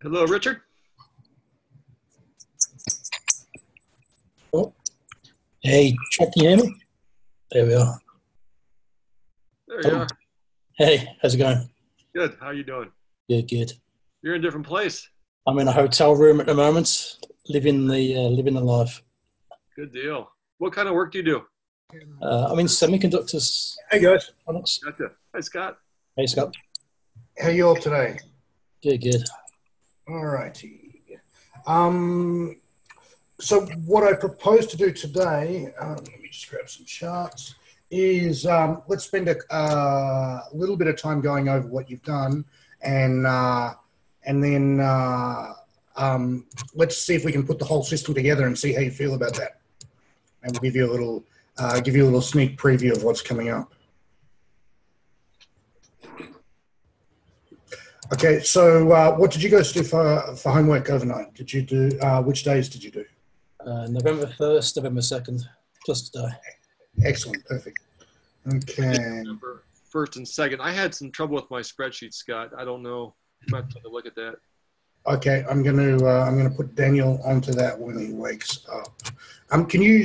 Hello, Richard. Oh. Hey, Chuck, can you hear me? There we are. There you are. Hey, how's it going? Good. How are you doing? Good, good. You're in a different place. I'm in a hotel room at the moment, living the life. Good deal. What kind of work do you do? I'm in semiconductors. Hey guys. Gotcha. Hi, Scott. Hey, Scott. How you all today? Good, good. All righty. So what I propose to do today, let me just grab some charts, is let's spend a little bit of time going over what you've done, and then let's see if we can put the whole system together and see how you feel about that. And we'll give you a little sneak preview of what's coming up. Okay, so what did you guys do for homework overnight? Did you do, which days did you do? November 1st, November 2nd, plus today. Excellent, perfect. Okay. November 1st and 2nd. I had some trouble with my spreadsheet, Scott. I don't know. I might have to look at that. Okay, I'm gonna put Daniel onto that when he wakes up. Can you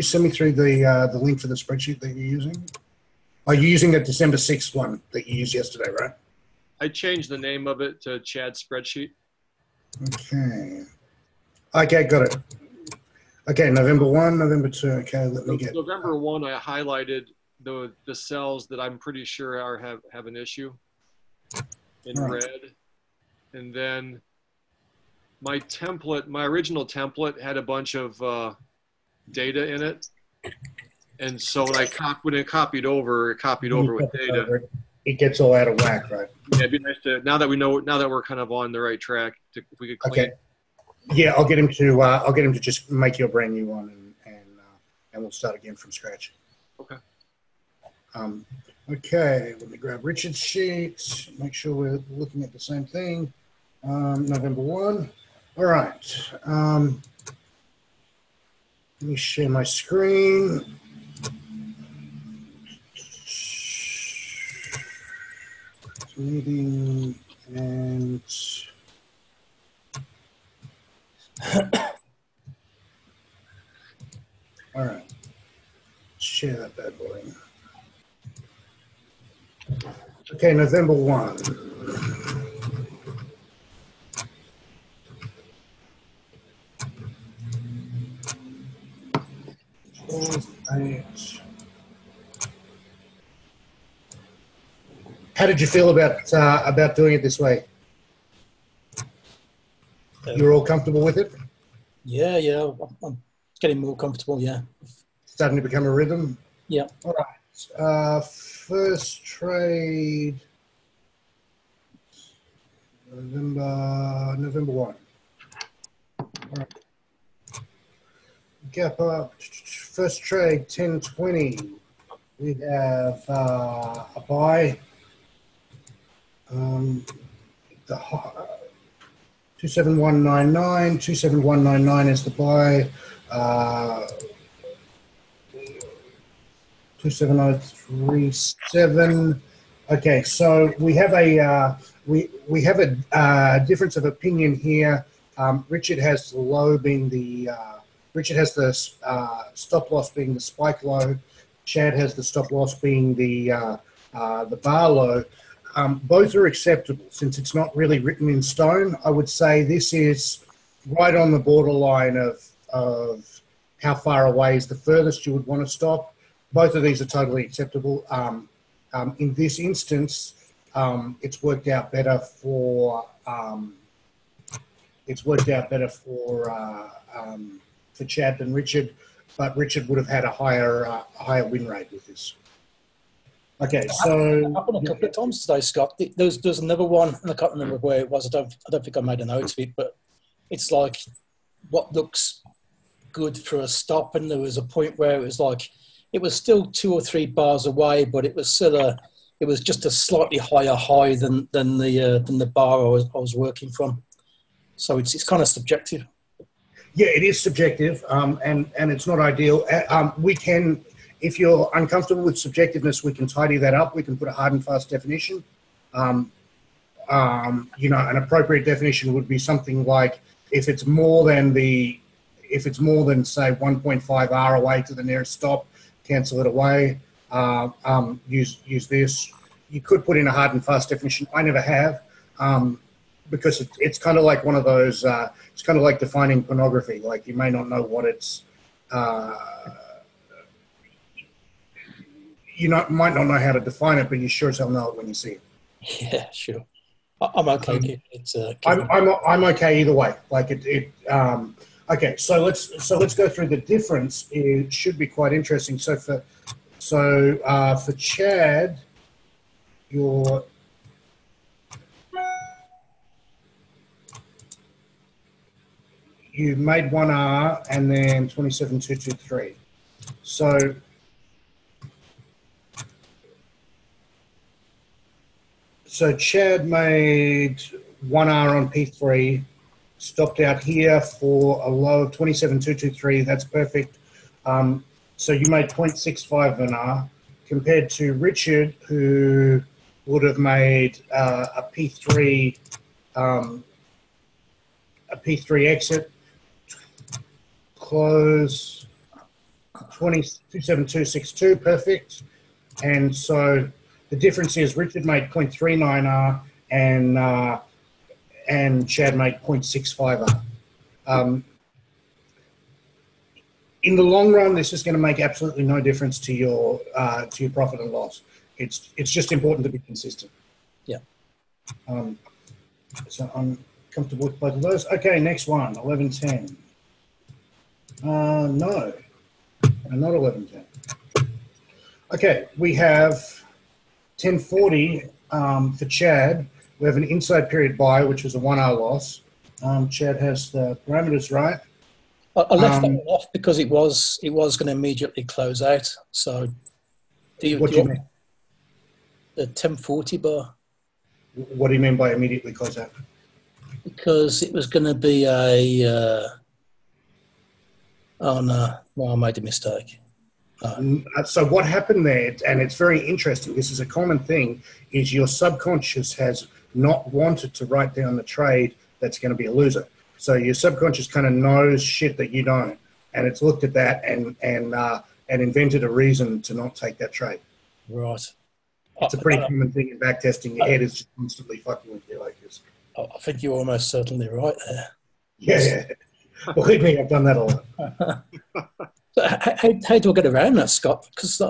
send me through the link for the spreadsheet that you're using? Are you using the December 6th one that you used yesterday, right? I changed the name of it to Chad's spreadsheet. Okay. Okay, got it. Okay, November 1, November 2. Okay, let me get. November 1, I highlighted the cells that I'm pretty sure have an issue in red. And then my template, my original template had a bunch of data in it. And so when it copied over with data. It gets all out of whack, right? Yeah, it'd be nice to, now that we're kind of on the right track, if we could clean. Okay. Yeah, I'll get him to just make you a brand new one, and we'll start again from scratch. Okay. Okay, let me grab Richard's sheet. Make sure we're looking at the same thing. November 1. All right. Let me share my screen. Meeting and all right. Share that bad boy. Okay, November 1. How did you feel about doing it this way? You're all comfortable with it? Yeah, I'm getting more comfortable. Yeah, Starting to become a rhythm. yeah. All right. First trade, November 1. All right. Gap up. First trade, 10.20. We have a buy. The 27199. 27199 is the buy. 27037. Okay, so we have a we have a difference of opinion here. Richard has the low being the Richard has the stop loss being the spike low. Chad has the stop loss being the bar low. Both are acceptable since it's not really written in stone. I would say this is right on the borderline of how far away is the furthest you would want to stop. Both of these are totally acceptable. In this instance, it's worked out better for Chad than Richard, but Richard would have had a higher win rate with this. Okay, so Happened a couple of times today, Scott. There's another one, and I can't remember where it was. I don't think I made a note of it, but it's like what looks good for a stop, and there was a point where it was like it was still 2 or 3 bars away, but it was still it was just a slightly higher high than the bar I was working from. So it's kind of subjective. Yeah, it is subjective, and it's not ideal. We can, if you're uncomfortable with subjectiveness, we can tidy that up. We can put a hard and fast definition. An appropriate definition would be something like if it's more than say 1.5 R away to the nearest stop, cancel it away. Use this. You could put in a hard and fast definition. I never have. Because it's kind of like one of those, it's kind of like defining pornography. Like you may not know what it's, might not know how to define it, but you sure as hell know it when you see it. Yeah, sure. I'm okay. I'm okay either way. Like okay, so let's go through the difference. It should be quite interesting. So for Chad, you made 1R and then 27,223. So Chad made 1R on P3, stopped out here for a low of 27,223. That's perfect. So you made 0.65 of an R compared to Richard, who would have made a P3 exit, close 27262, perfect. And so the difference is Richard made 0.39R and Chad made 0.65R. In the long run, this is going to make absolutely no difference to your profit and loss. It's just important to be consistent. Yeah. So I'm comfortable with both of those. Okay, next one, 1110. No, not 1110. Okay, we have 1040 for Chad. We have an inside period buy, which was a 1R loss. Chad has the parameters right. I left that one off because it was going to immediately close out. So, what do you mean? The 1040 bar. What do you mean by immediately close out? because it was going to be a. Oh no! Well, I made a mistake. So what happened there, and it's very interesting, this is a common thing, is your subconscious has not wanted to write down the trade that's going to be a loser. So your subconscious kind of knows shit that you don't, and it's looked at that and invented a reason to not take that trade. Right. It's a pretty common thing in backtesting. Your head is just constantly fucking with you like this. I think you're almost certainly right there. Yeah. Believe me, I've done that a lot. So how do I get around that, Scott? Because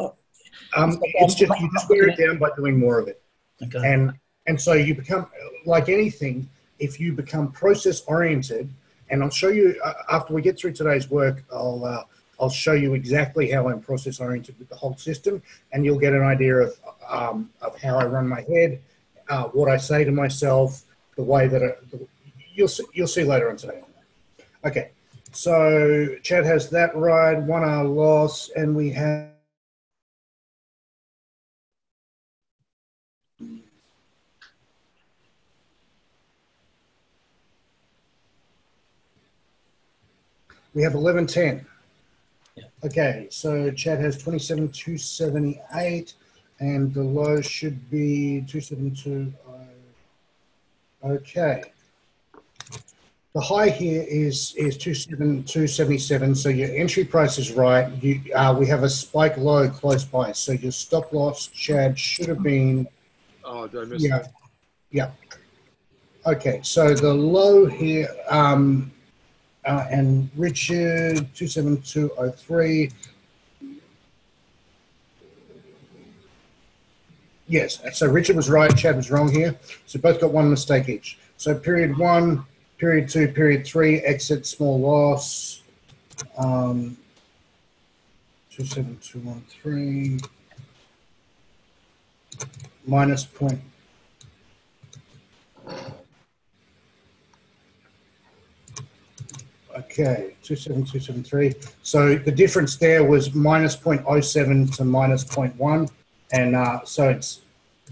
it's just you just wear it down by doing more of it. Okay. And so you become, like anything, if you become process oriented, and I'll show you after we get through today's work, I'll show you exactly how I'm process oriented with the whole system, and you'll get an idea of how I run my head, what I say to myself, the way that you'll see later on today. Okay, so Chad has that right, 1 hour loss, and we have. We have 11.10. Yeah. Okay, so Chad has 27,278, and the low should be 272. Okay. The high here is 277. So your entry price is right. We have a spike low close by. So your stop loss, Chad, should have been. Oh, did I miss it? Yeah. Okay, so the low here. And Richard, 27203. Yes, so Richard was right, Chad was wrong here. So both got one mistake each. So period 1, period 2, period 3, exit, small loss. 27213 minus point. Okay, 27273. So the difference there was minus 0.07 to minus 0.1. And so it's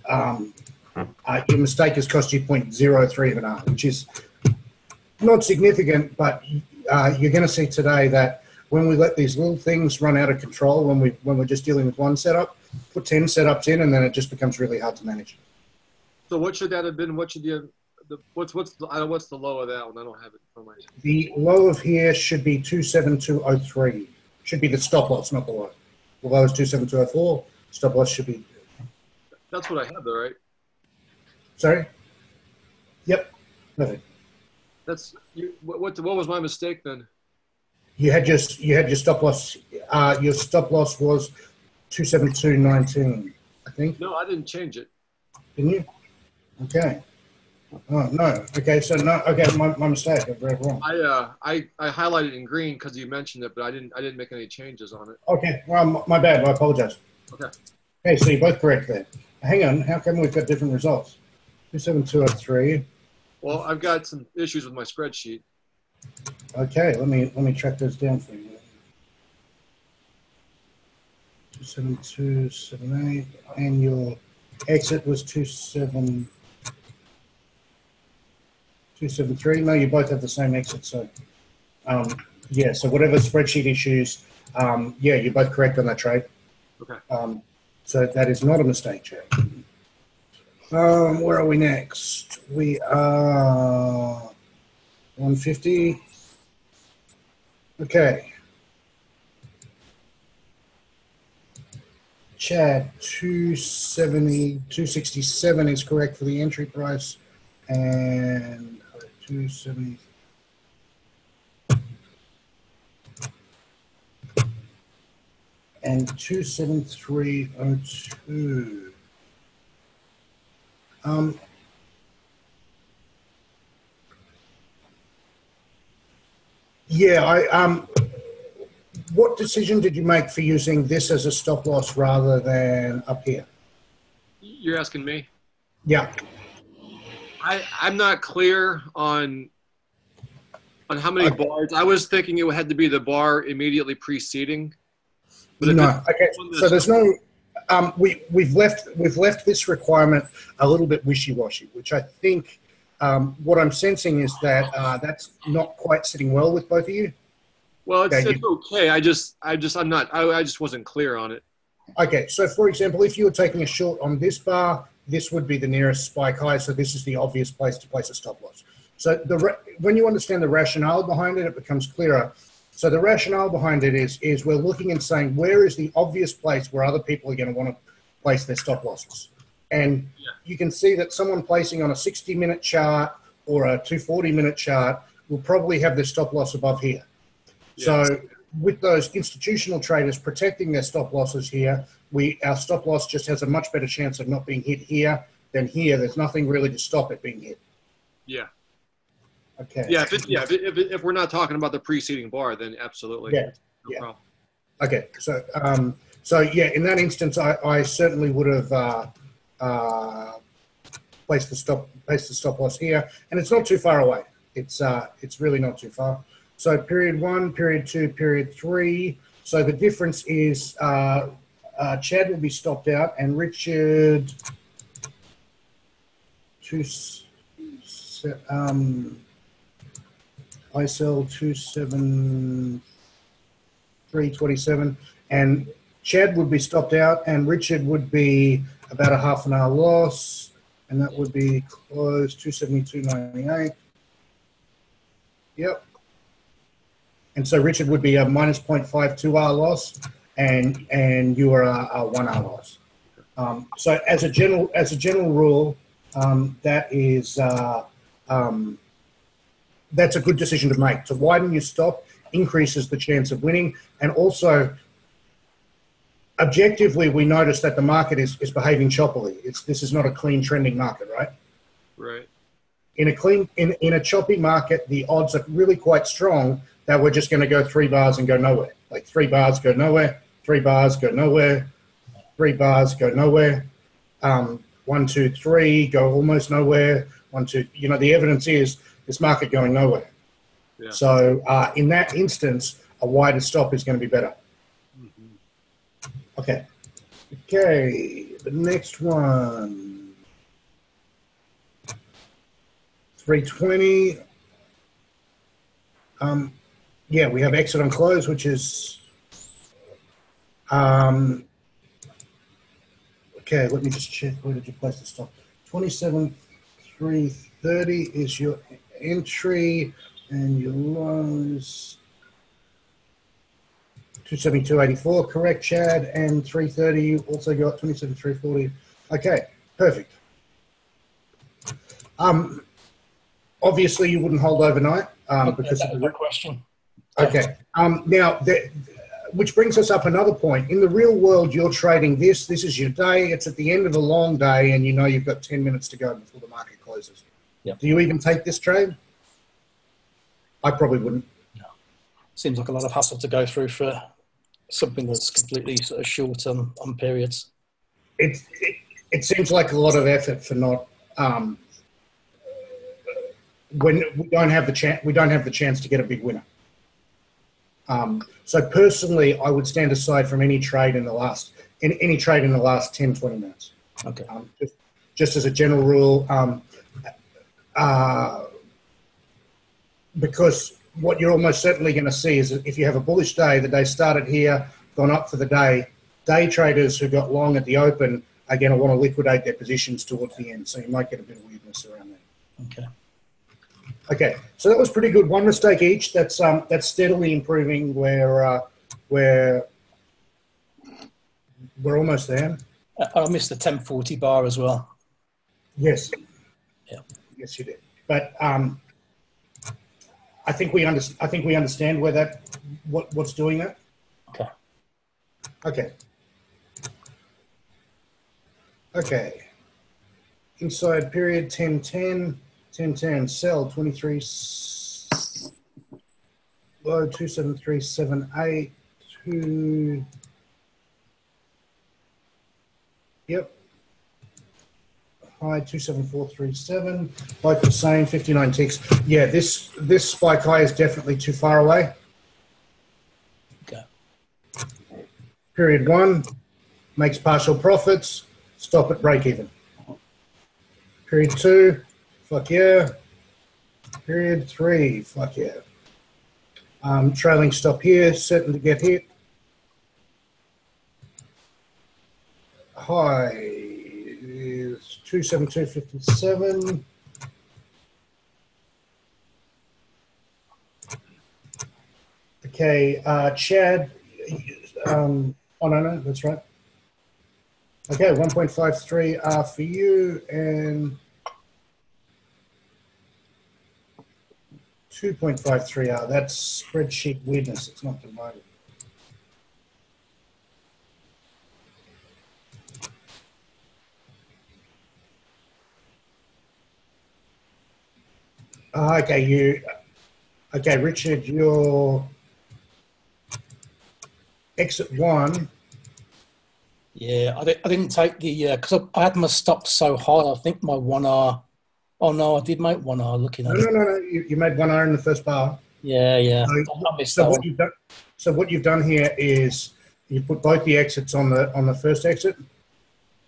your mistake has cost you 0.03 of an R, which is not significant, but you're going to see today that when we let these little things run out of control, when we're just dealing with one setup, put 10 setups in, and then it just becomes really hard to manage. So what should that have been? What should what's the low of that one? I don't have it for my. The low of here should be 27203. Should be the stop loss, not the low. The low is 27204. Stop loss should be. That's what I have there, right? Sorry. Yep. Perfect. That's you. What was my mistake then? You had your stop loss. Your stop loss was 27219. I think. No, I didn't change it. Didn't you? Okay. Oh no. Okay. So no. Okay. My mistake. I read wrong. I highlighted in green because you mentioned it, but I didn't make any changes on it. Okay. Well, my bad. I apologize. Okay. Okay. So you're both correct there. Hang on. How come we've got different results? 27203. Well, I've got some issues with my spreadsheet. Okay. Let me track those down for you. 27278, and your exit was 273. No, you both have the same exit. So, yeah. So whatever spreadsheet issues, yeah, you're both correct on that trade. Okay. So that is not a mistake, Chad. Where are we next? We are 150. Okay. Chad, 270, 267 is correct for the entry price, and 270. And 27302. Yeah, what decision did you make for using this as a stop loss rather than up here? You're asking me? Yeah. I'm not clear on how many bars. I was thinking it had to be the bar immediately preceding. But no. Okay. So there's no. We've left this requirement a little bit wishy-washy, which I think what I'm sensing is that that's not quite sitting well with both of you. Well, it's Okay, okay. I just wasn't clear on it. Okay, so for example, if you were taking a short on this bar, this would be the nearest spike high, so this is the obvious place to place a stop loss. So when you understand the rationale behind it, it becomes clearer. So the rationale behind it is we're looking and saying, where is the obvious place where other people are going to want to place their stop losses? And you can see that someone placing on a 60-minute chart or a 240-minute chart will probably have their stop loss above here. Yeah. So with those institutional traders protecting their stop losses here, our stop loss just has a much better chance of not being hit here than here. There's nothing really to stop it being hit. Yeah. Okay. Yeah. If we're not talking about the preceding bar, then absolutely. Yeah. No problem. Okay. So yeah, in that instance, I certainly would have placed the stop loss here, and it's not too far away. It's really not too far. So period 1, period 2, period 3. So the difference is Chad will be stopped out, and Richard I sell 273.27, and Chad would be stopped out, and Richard would be about a half an hour loss, and that would be close 272.98. Yep. And so Richard would be a minus 0.52 hour loss, and you are a 1 hour loss. So as a general rule, that's a good decision to make. To widen your stop increases the chance of winning, and also objectively we notice that the market is behaving choppily. This is not a clean trending market, right? Right. In a choppy market, the odds are really quite strong that we're just going to go 3 bars and go nowhere. Like 3 bars go nowhere, 3 bars go nowhere, 3 bars go nowhere. 1, 2, 3 go almost nowhere. 1, 2. You know, the evidence is this market going nowhere. Yeah. So in that instance, a wider stop is going to be better. Mm-hmm. Okay. The next one. 320. Yeah, we have exit on close, which is, okay, let me just check. Where did you place the stop? 27,330 is your entry, and your lows 272.84, correct, Chad, and 330, you also got 27,340. Okay, perfect. Obviously, you wouldn't hold overnight because of the question. Okay. Now, which brings us up another point. In the real world, you're trading this. This is your day. It's at the end of a long day, and you know you've got 10 minutes to go before the market closes. Yep. Do you even take this trade? I probably wouldn't. No. Seems like a lot of hassle to go through for something that's completely sort of short on periods. It seems like a lot of effort for not when we don't have the chance to get a big winner. So personally, I would stand aside from any trade in the last 10, 20 minutes. Okay. Just as a general rule, because what you're almost certainly going to see is that if you have a bullish day, the day started here, gone up for the day traders who got long at the open are going to want to liquidate their positions towards the end. So you might get a bit of weirdness around that. Okay. Okay, so that was pretty good. 1 mistake each. That's steadily improving. We're almost there. I missed the 1040 bar as well. Yes. Yeah. Yes, you did. But I think we understand where what's doing that. Okay. Okay. Okay. Inside period 1010. 1010 sell 23 low 27378 2. Yep. High 27437. Both the same 59 ticks. Yeah, this spike high is definitely too far away. Okay. Period 1 makes partial profits. Stop at break even. Period 2. fuck yeah. Period 3, fuck yeah. Trailing stop here, certain to get hit. High is 272.57. Okay, Chad. Oh no, that's right. Okay, 1.53 R for you and 2.53 R. That's spreadsheet weirdness. It's not divided. Okay, Richard, your exit 1. Yeah, I didn't take the, because I had my stop so high, I think my 1R, oh no, I did make 1R looking at it. No. You made 1 R in the first bar. Yeah. So what you've done here is you put both the exits on the first exit.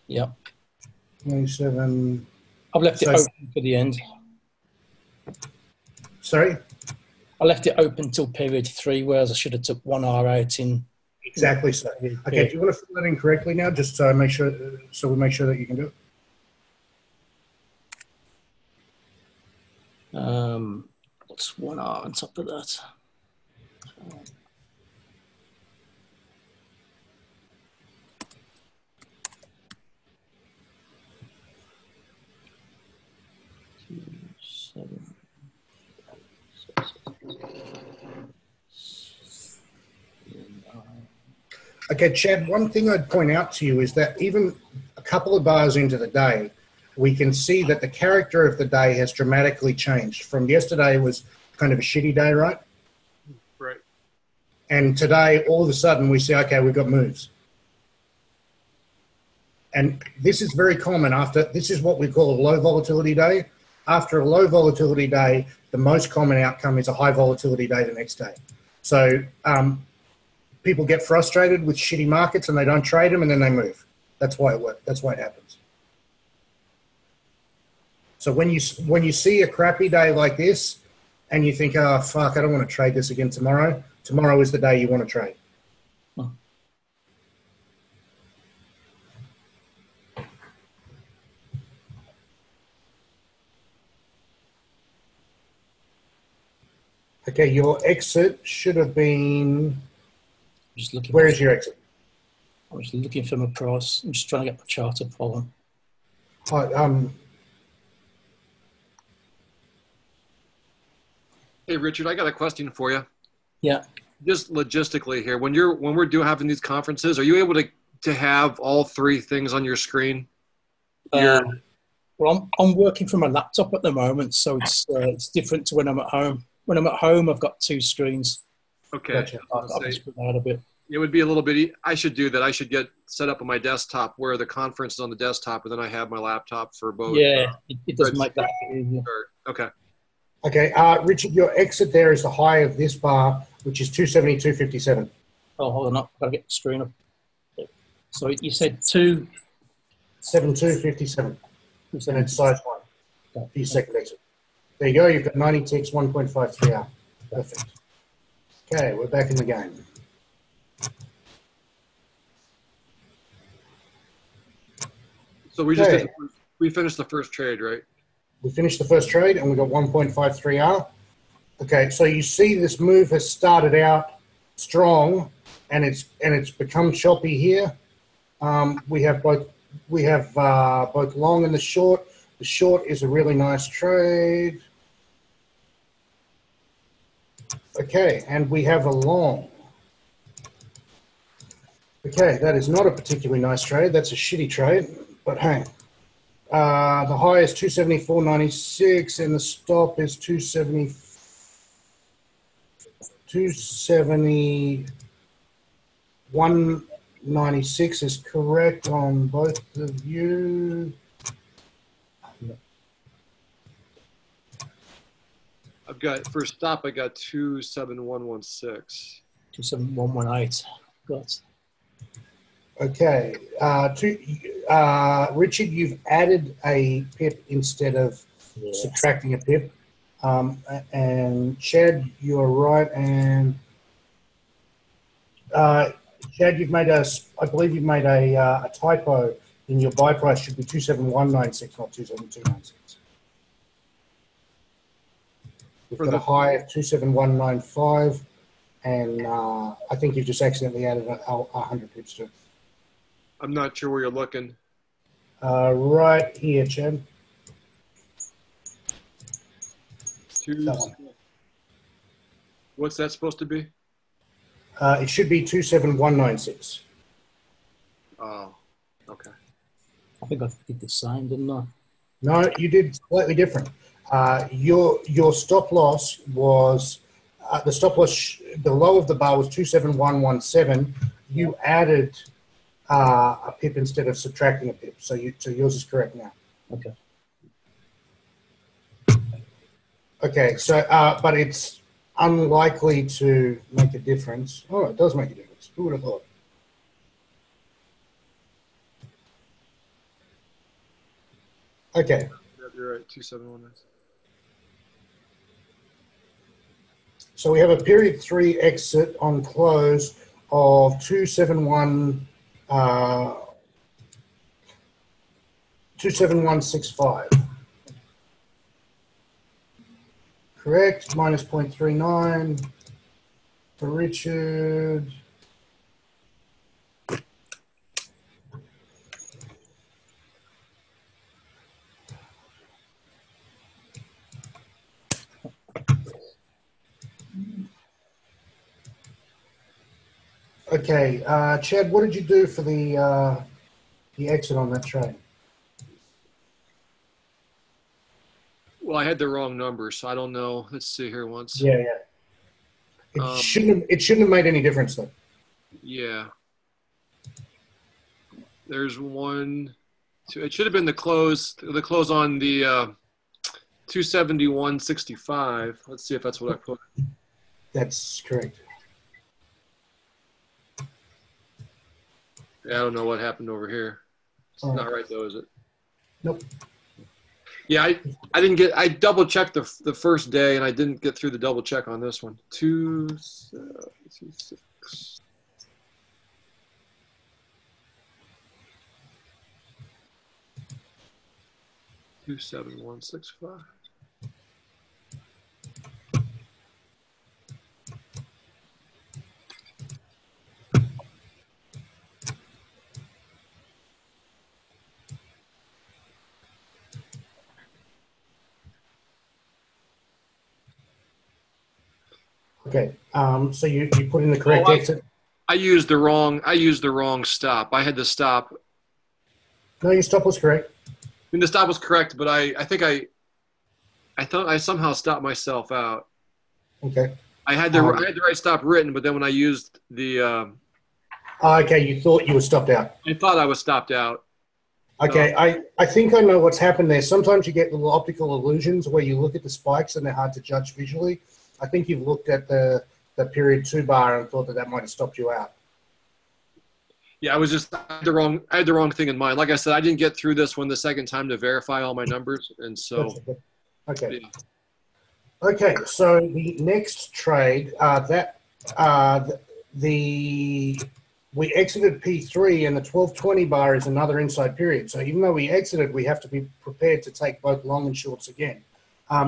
Yep. 27. I've left it open for the end. Sorry? I left it open till period 3, whereas I should have took 1R out in. Exactly so. Okay, do you want to fill that in correctly now, just so we make sure that you can do it? What's 1R on top of that? Okay, Chad, one thing I'd point out to you is that even a couple of bars into the day, we can see that the character of the day has dramatically changed. From yesterday was kind of a shitty day, right? Right. And today, all of a sudden, we see, okay, we've got moves. And this is very common this is what we call a low volatility day. After a low volatility day, the most common outcome is a high volatility day the next day. So people get frustrated with shitty markets and they don't trade them and then they move. That's why it works. That's why it happens. So when you see a crappy day like this and you think, oh, fuck, I don't want to trade this again tomorrow. Tomorrow is the day you want to trade. Okay, your exit should have been. Just looking. Where is your exit? I was looking for my price. I'm just trying to get my chart up for them. Hey, Richard, I got a question for you. Yeah. Just logistically here, when we're having these conferences, are you able to have all 3 things on your screen? Well, I'm working from a laptop at the moment, so it's different to when I'm at home. When I'm at home, I've got 2 screens. Okay. Gotcha. I'll spread out a bit. It would be a little bit. I should do that. I should get set up on my desktop where the conference is on the desktop, and then I have my laptop for both. Yeah, it does make that easier. Okay. Okay, Richard, your exit there is the high of this bar, which is 272.57. Oh, hold on, I've got to get the screen up. So you said 272.57. And it's size 1 for your second exit. There you go. You've got 90 ticks, 1.53 R. Perfect. Okay, we're back in the game. So we just we finished the first trade, right? We finished the first trade and we got 1.53 R. Okay, so you see this move has started out strong and it's become choppy here. We have both long and the short. The short is a really nice trade. Okay, and we have a long. Okay, that is not a particularly nice trade. That's a shitty trade, but hey. The high is 274.96 and the stop is 271.96 is correct on both of you. I've got, for stop, I got 27116. 27118. Got. Okay. Richard, you've added a pip instead of Yeah. subtracting a pip. And Chad, you are right. And Chad, I believe you've made a typo in your buy price. Should be 27196, not 27296. We've got a high of 27195, and I think you've just accidentally added 100 pips to it. I'm not sure where you're looking. Right here, Chad. What's that supposed to be? It should be 27196. Oh, okay. I think I did the same, didn't I? No, you did slightly different. Your stop loss was the low of the bar was 27117. You added a pip instead of subtracting a pip, so yours is correct now. Okay. Okay, so but it's unlikely to make a difference. Oh, it does make a difference. Who would have thought? Okay. You're right, 271. So we have a period 3 exit on close of 27165. Correct, minus 0.39 for Richard. Okay, Chad, what did you do for the exit on that trade? Well, I had the wrong number, so I don't know. Let's see here once. Yeah. It shouldn't have made any difference though. Yeah. There's 1, 2. It should have been the close on the 271.65. Let's see if that's what I put. That's correct. Yeah, I don't know what happened over here. It's not right though, is it? Nope. Yeah, I double checked the first day and I didn't get through the double check on this one. 276. 27165. Okay. So you put in the correct exit. I used the wrong stop. I had to stop. No, your stop was correct. I mean, the stop was correct, but I think I thought I somehow stopped myself out. Okay. I had the right stop written, but then when I used the okay, you thought you were stopped out. I thought I was stopped out. Okay, I think I know what's happened there. Sometimes you get little optical illusions where you look at the spikes and they're hard to judge visually. I think you've looked at the period 2 bar and thought that might have stopped you out. Yeah, I had the wrong thing in mind. Like I said, I didn't get through this one the second time to verify all my numbers, and so. Okay. Yeah. Okay, so the next trade we exited P3 and the 1220 bar is another inside period. So even though we exited, we have to be prepared to take both long and shorts again.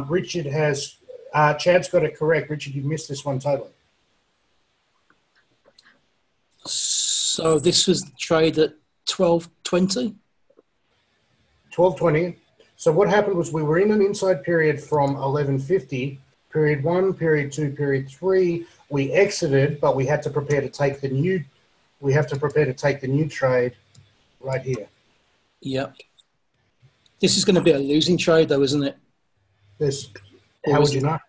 Richard has. Chad's got it correct. Richard, you missed this one totally. So this was the trade at 1220? 1220. So what happened was we were in an inside period from 1150, period 1, period 2, period 3. We exited, but we had to prepare to take the new trade right here. Yep. This is going to be a losing trade though, isn't it? How would you know?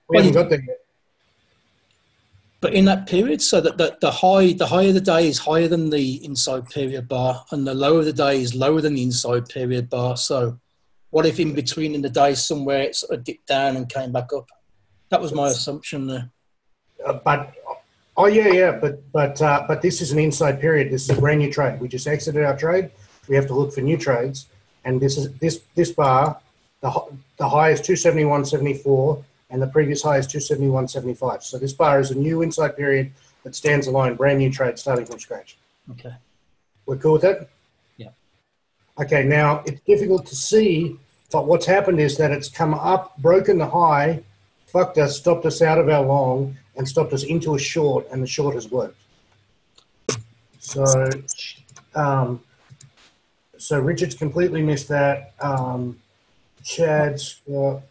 We haven't got there yet. But in that period, so that the high of the day is higher than the inside period bar, and the low of the day is lower than the inside period bar. So, what if in between in the day somewhere it sort of dipped down and came back up? That was my assumption there. But this is an inside period. This is a brand new trade. We just exited our trade. We have to look for new trades. and this bar, the high is 271.74, and the previous high is 271.75. So this bar is a new inside period that stands alone, brand new trade starting from scratch. Okay. We're cool with that? Yeah. Okay, now it's difficult to see, but what's happened is that it's come up, broken the high, fucked us, stopped us out of our long, and stopped us into a short, and the short has worked. So, so Richard's completely missed that. Chad's got...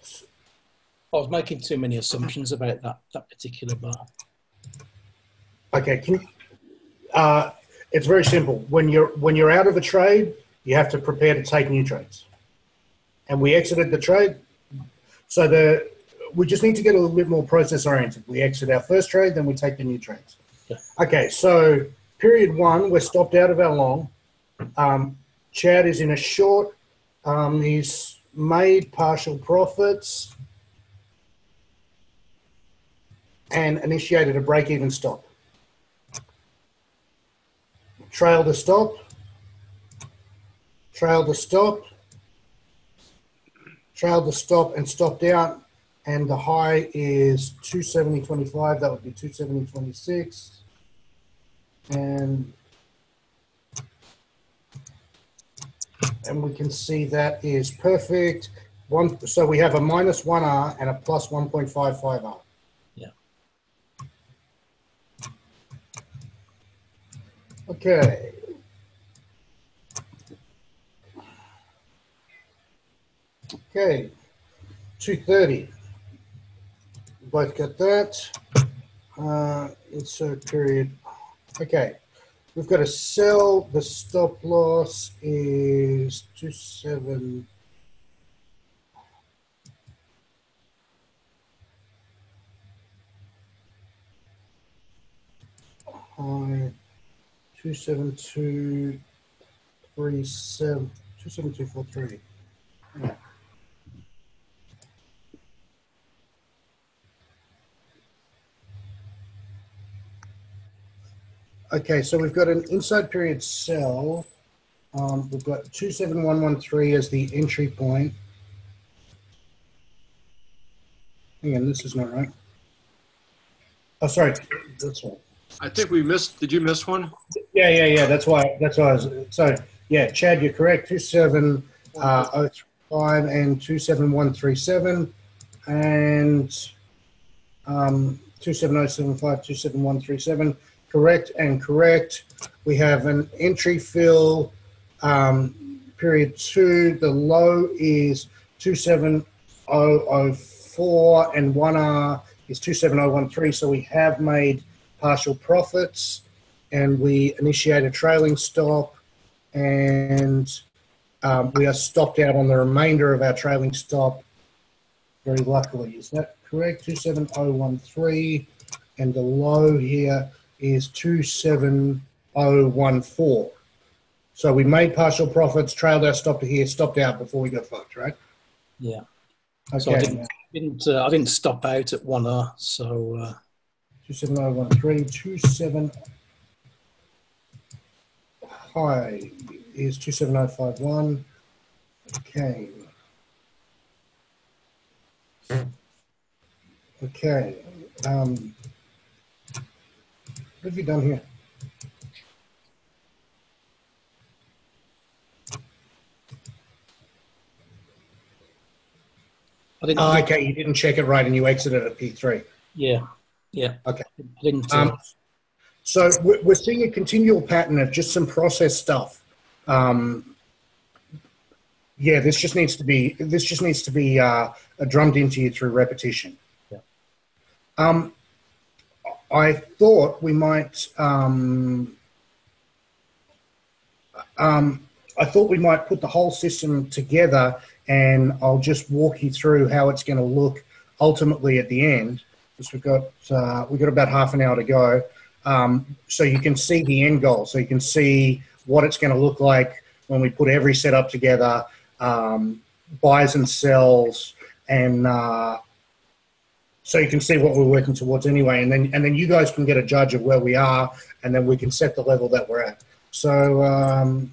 I was making too many assumptions about that particular bar. Okay, it's very simple. When you're out of a trade, you have to prepare to take new trades. And we exited the trade. So we just need to get a little bit more process oriented. We exit our first trade, then we take the new trades. Yeah. Okay, so period one, we're stopped out of our long. Chad is in a short. He's made partial profits and initiated a break-even stop. Trail the stop, trail the stop, trail the stop and stopped out, and the high is 270.25. That would be 270.26, and we can see that is perfect. So we have a minus 1R and a plus 1.55R. Yeah. Okay. Okay. 230. Both got that. Insert period. Okay. We've got to sell. The stop loss is 27. High 272.37. 272.43. Yeah. Okay, so we've got an inside period sell. We've got 27113 as the entry point. Hang on, this is not right. Oh, sorry. That's right. I think we missed. Did you miss one? Yeah. That's why I was. So yeah, Chad, you're correct. 27035 and 27137 and 27075, 27137. Correct and correct. We have an entry fill period 2. The low is 27004 and 1R is 27013. So we have made partial profits, and we initiate a trailing stop, and we are stopped out on the remainder of our trailing stop very luckily. Is that correct? 27013, and the low here is 27014. So we made partial profits, trailed our stop to here, stopped out before we got fucked, right? Yeah. Okay. So I didn't stop out at 1R. So 27013, 27 high is 27051. Okay. Okay. What have you done here? Okay, you didn't check it right and you exited at P3. Yeah. Okay. I didn't, so we're seeing a continual pattern of just some process stuff. Yeah, this just needs to be drummed into you through repetition. Yeah. I thought we might put the whole system together, and I'll just walk you through how it's going to look ultimately at the end, because we've got about half an hour to go. So you can see the end goal. So you can see what it's going to look like when we put every setup together, buys and sells, and so you can see what we're working towards anyway. And then you guys can get a judge of where we are, and then we can set the level that we're at. So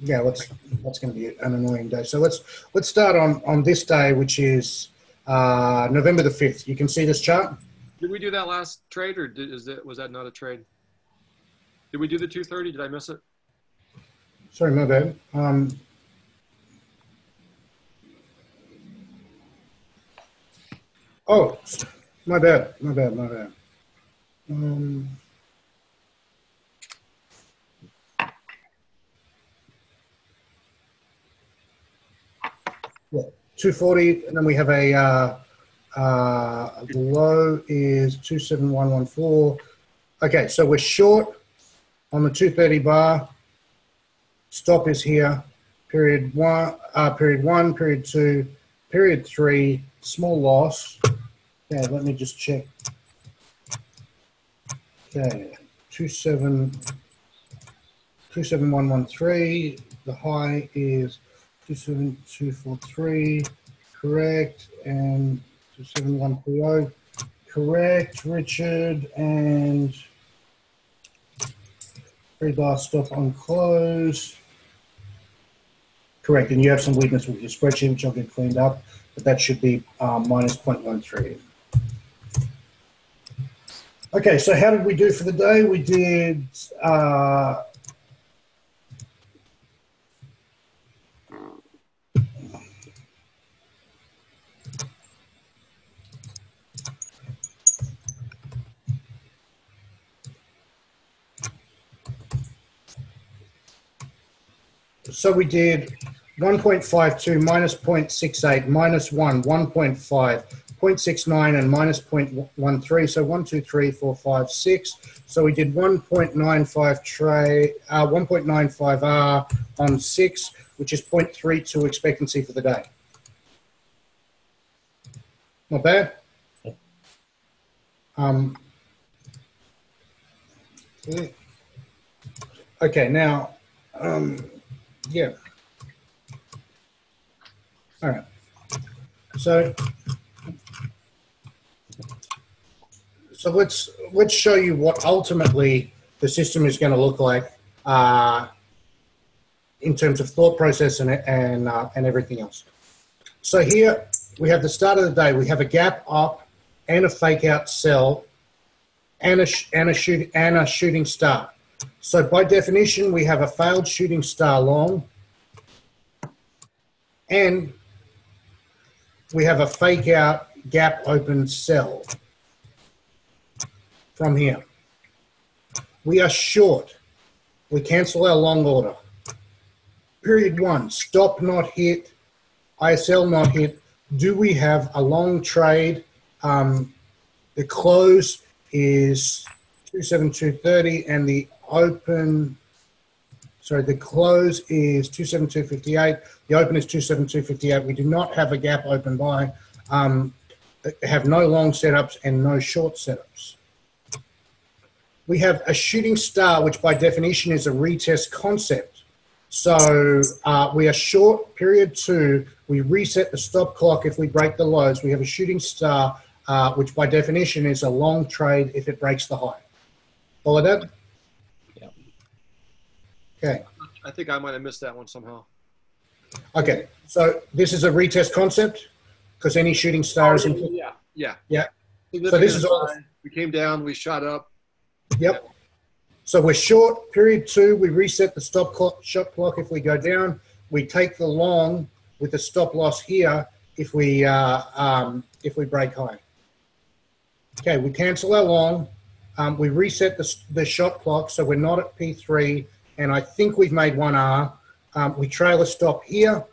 Yeah, that's going to be an annoying day. So let's start on this day, which is November the 5th. You can see this chart. Did we do that last trade, or was that not a trade? Did we do the 230? Did I miss it? Sorry, my bad. Oh, my bad. Yeah, 240, and then we have the low is 27114. Okay, so we're short on the 230 bar. Stop is here. Period one, period two, period three, small loss. Okay, let me just check. Okay, 27113. The high is 27243. Correct. And 27130. Correct, Richard. And pre-bar stop on close. Correct, and you have some weakness with your spreadsheet, which I'll get cleaned up, but that should be minus 0.13. Okay, so how did we do for the day? We did so we did 1.52 minus 0.68 minus 1, 1.5, 0.69 and minus 0.13. So 1, 2, 3, 4, 5, 6. So we did 1.95 1.95 R on 6, which is 0.32 expectancy for the day. Not bad. Okay, now, yeah. All right. So let's show you what ultimately the system is going to look like in terms of thought process and everything else. So here we have the start of the day. We have a gap up and a fake out sell and a shooting star. So by definition, we have a failed shooting star long and we have a fake out gap open sell from here. We are short. We cancel our long order. Period one, stop not hit, ISL not hit. Do we have a long trade? The close is 27230 and the open, sorry, the close is 27258. The open is 27258. We do not have a gap open buy, have no long setups and no short setups. We have a shooting star, which by definition is a retest concept. So we are short, period two. We reset the stop clock if we break the lows. We have a shooting star, which by definition is a long trade if it breaks the high. Follow that? Yeah. Okay. I think I might have missed that one somehow. Okay, so this is a retest concept because any shooting star is in. Yeah. So this is all. We came down, we shot up. Yep. So we're short, period two. We reset the stop clock, shot clock if we go down. We take the long with the stop loss here if we break high. Okay, we cancel our long. We reset the shot clock, so we're not at P3, and I think we've made 1R. We trail a stop here.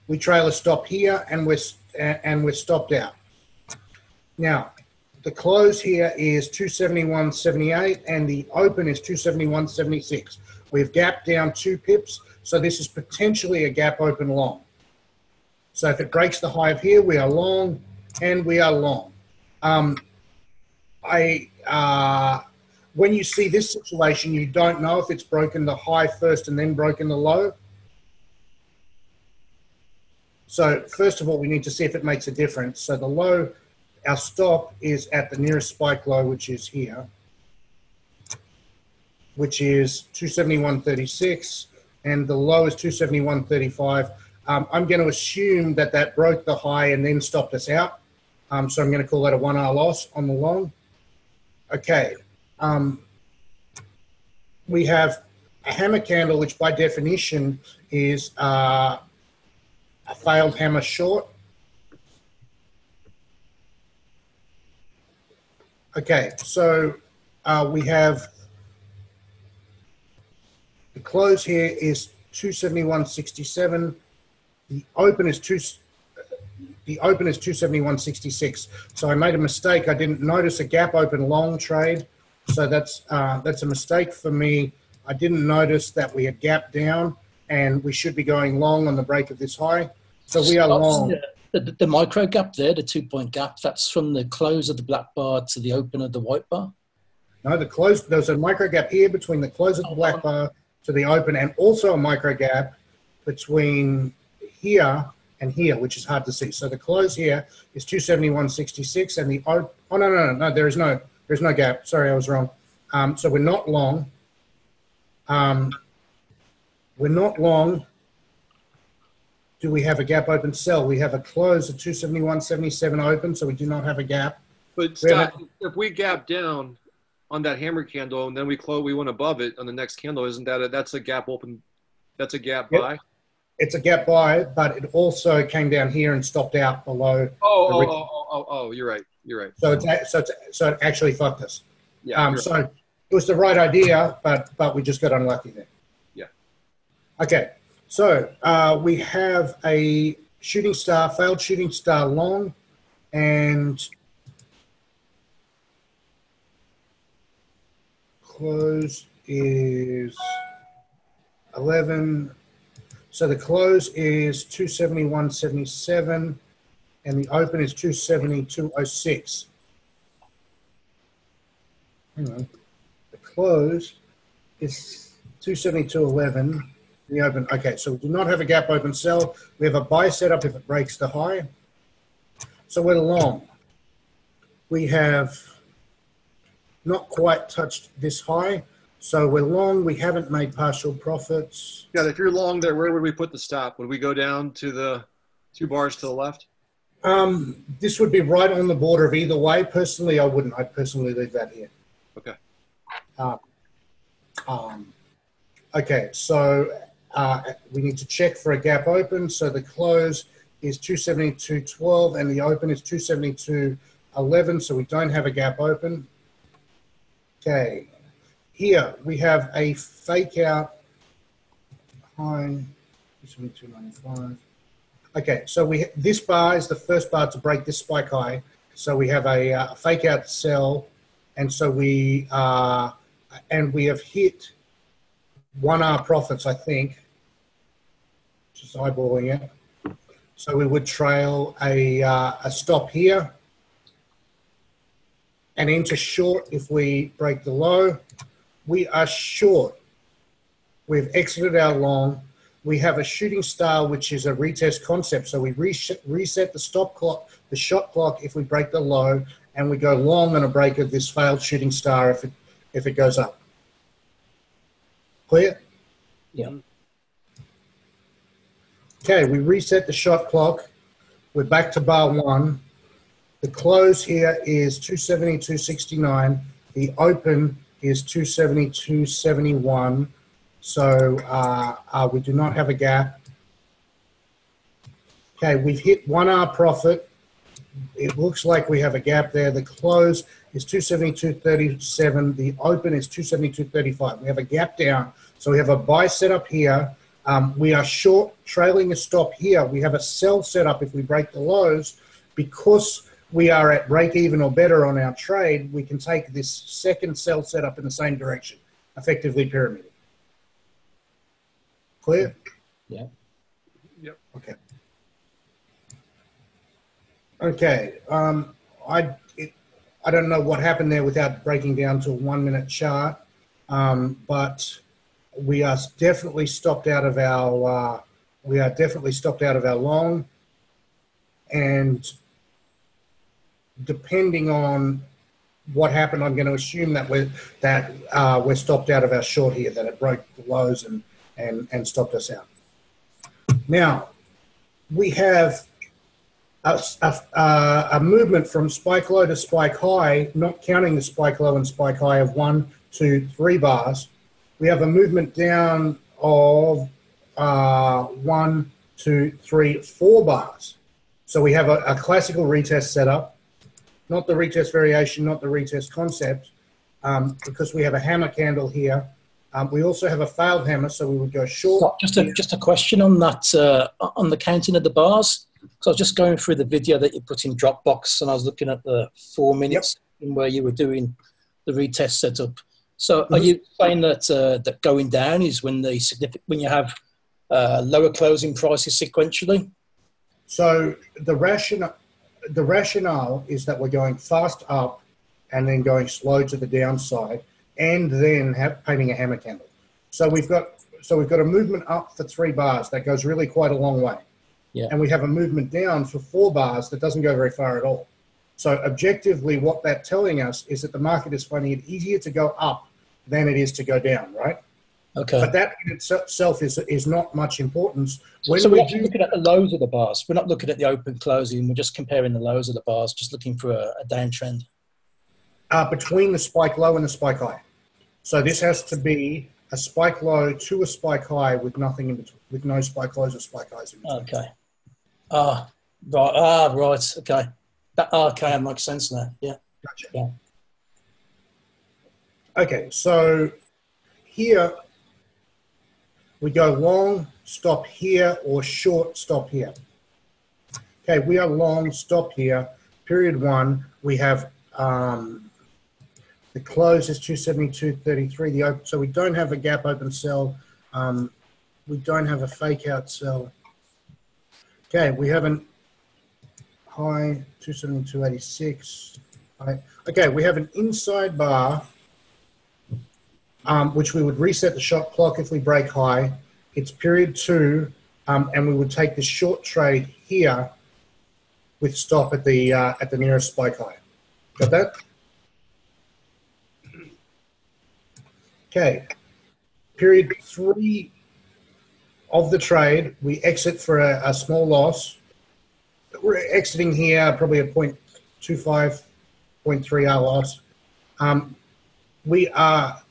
We trail a stop here, and we're stopped out. Now, the close here is 271.78, and the open is 271.76. We've gapped down 2 pips, so this is potentially a gap open long. So if it breaks the high of here, we are long, and we are long. When you see this situation, you don't know if it's broken the high first and then broken the low. So first of all, we need to see if it makes a difference. So the low, our stop is at the nearest spike low, which is here. which is 271.36, and the low is 271.35. I'm going to assume that that broke the high and then stopped us out. So I'm going to call that a 1R loss on the long. Okay. We have a hammer candle, which by definition is a failed hammer short. Okay, so we have the close here is 271.67. The open is 271.66. So I made a mistake. I didn't notice a gap open long trade. So that's a mistake for me. I didn't notice that we had gap down, and we should be going long on the break of this high. So we are long. The micro gap there, the 2-point gap, that's from the close of the black bar to the open of the white bar? No, the close, there's a micro gap here between the close of the black bar to the open, and also a micro gap between here and here, which is hard to see. So the close here is 271.66, and the oh no, there's no gap. Sorry, I was wrong. So we're not long. We're not long. Do we have a gap open sell? We have a close at 271.77 open, so we do not have a gap. But Scott, if we gap down on that hammer candle and then we went above it on the next candle, isn't that that's a gap open? That's a gap buy. It's a gap buy, but it also came down here and stopped out below. Oh, you're right. You're right. So it actually fucked us. Yeah. So it was the right idea, but we just got unlucky there. Yeah. Okay. So we have a shooting star, failed shooting star long, and close is 11. So the close is 271.77, and the open is 272.06. Hang on. The close is 272.11. The open. Okay, so we do not have a gap open sell. We have a buy setup if it breaks the high. So we're long. We have not quite touched this high. So we're long. We haven't made partial profits. Yeah, if you're long there, where would we put the stop? Would we go down to the 2 bars to the left? This would be right on the border of either way. Personally, I wouldn't. I'd personally leave that here. Okay. Okay, so we need to check for a gap open. So the close is 272.12 and the open is 272.11. So we don't have a gap open. Okay, here we have a fake out high 272.95. Okay, so this bar is the first bar to break this spike high. So we have a fake out sell, and so we have hit 1R profits, I think. Just eyeballing it. So we would trail a stop here and enter short if we break the low. We are short. We've exited our long. We have a shooting star, which is a retest concept. So we reset the stop clock, the shot clock if we break the low, and we go long on a break of this failed shooting star if it goes up. Clear? Yeah. Okay, we reset the shot clock. We're back to bar 1. The close here is 272.69. The open is 272.71. So we do not have a gap. Okay, we've hit 1R profit. It looks like we have a gap there. The close is 272.37. The open is 272.35. We have a gap down. So we have a buy setup here. We are short, trailing a stop here. We have a sell setup if we break the lows. Because we are at break even or better on our trade, we can take this second sell setup in the same direction, effectively pyramiding. Clear? Yeah. Yep. Okay. Okay. I don't know what happened there without breaking down to a 1-minute chart, but we are definitely stopped out of our long, and depending on what happened, I'm going to assume that we're stopped out of our short here, that it broke the lows and stopped us out. Now, we have a movement from spike low to spike high, not counting the spike low and spike high of 1, 2, 3 bars. We have a movement down of 1, 2, 3, 4 bars. So we have a classical retest setup, not the retest variation, not the retest concept, because we have a hammer candle here. We also have a failed hammer, so we would go short. Just a question on that, on the counting of the bars. So I was just going through the video that you put in Dropbox, and I was looking at the 4 minutes where you were doing the retest setup. So are you saying that that going down is when you have lower closing prices sequentially? So the rationale is that we're going fast up and then going slow to the downside, and then painting a hammer candle. So we've got a movement up for 3 bars that goes really quite a long way. Yeah. And we have a movement down for 4 bars that doesn't go very far at all. So objectively, what that's telling us is that the market is finding it easier to go up than it is to go down, right? Okay. But that in itself is not much importance. So we're actually looking at the lows of the bars. We're not looking at the open closing. We're just comparing the lows of the bars, just looking for a downtrend. Between the spike low and the spike high. So this has to be a spike low to a spike high with nothing in between, with no spike lows or spike highs in between. Okay. Right. Right. Okay. That makes sense now. Yeah. Gotcha. Yeah. Okay, so here we go long, stop here, or short, stop here. Okay, we are long, stop here. Period 1, we have the close is 272.33. The open, so we don't have a gap open sell. We don't have a fake out sell. Okay, we have an high 272.86. Right. Okay, we have an inside bar, which we would reset the shot clock if we break high. It's period 2, and we would take the short trade here with stop at the nearest spike high. Got that? Okay. Period 3 of the trade, we exit for a small loss. We're exiting here probably a 0.25, 0.3R loss. We are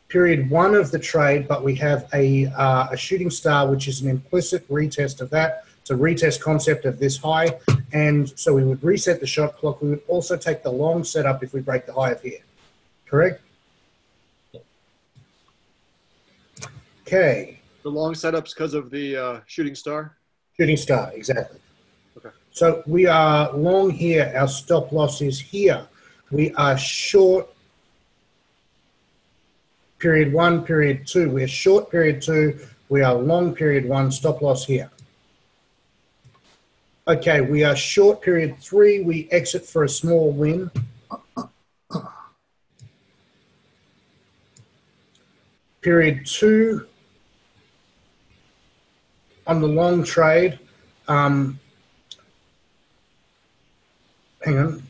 period 1 of the trade, but we have a shooting star, which is an implicit retest of that. It's a retest concept of this high. And so we would reset the shot clock. We would also take the long setup if we break the high of here. Correct? Okay. The long setups because of the shooting star? Shooting star, exactly. Okay. So we are long here. Our stop loss is here. We are short period 1, period 2. We're short period 2. We are long period 1, stop loss here. Okay, we are short period 3. We exit for a small win. Period 2 on the long trade. Hang on.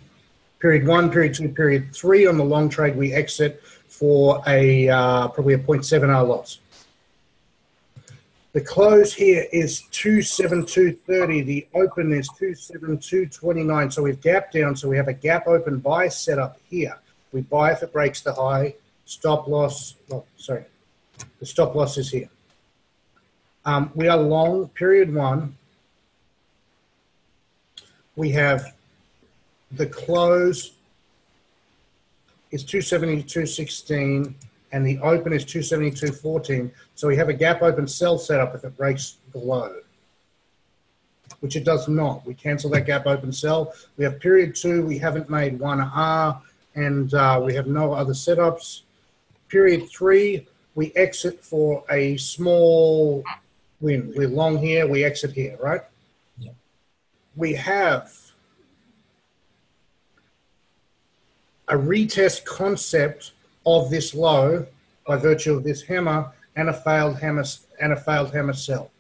Period 1, period 2, period 3 on the long trade. We exit for a probably a 0.7R loss. The close here is 272.30. The open is 272.29. So we've gapped down. So we have a gap open buy set up here. We buy if it breaks the high. Stop loss. Oh, sorry. The stop loss is here. We are long period 1. We have the close is 272.16 and the open is 272.14. So we have a gap open sell setup if it breaks below, which it does not. We cancel that gap open sell. We have period 2. We haven't made 1R and we have no other setups. Period 3, we exit for a small win. We're long here. We exit here, right? Yeah. We have a retest concept of this low by virtue of this hammer and a failed hammer sell.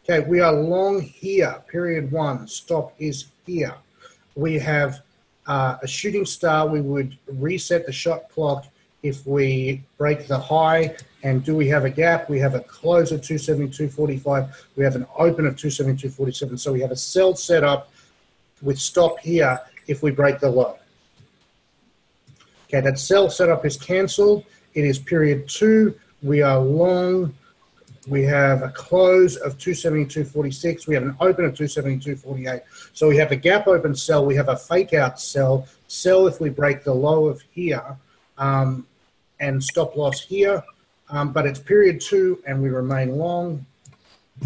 Okay, we are long here. Period 1. Stop is here. We have a shooting star, we would reset the shot clock if we break the high. And do we have a gap? We have a close of 272.45. We have an open of 272.47. So we have a sell setup with stop here if we break the low. Okay, that sell setup is cancelled. It is period 2. We are long. We have a close of 272.46. We have an open of 272.48. So we have a gap open sell. We have a fake out sell. Sell if we break the low of here, and stop loss here. But it's period 2 and we remain long.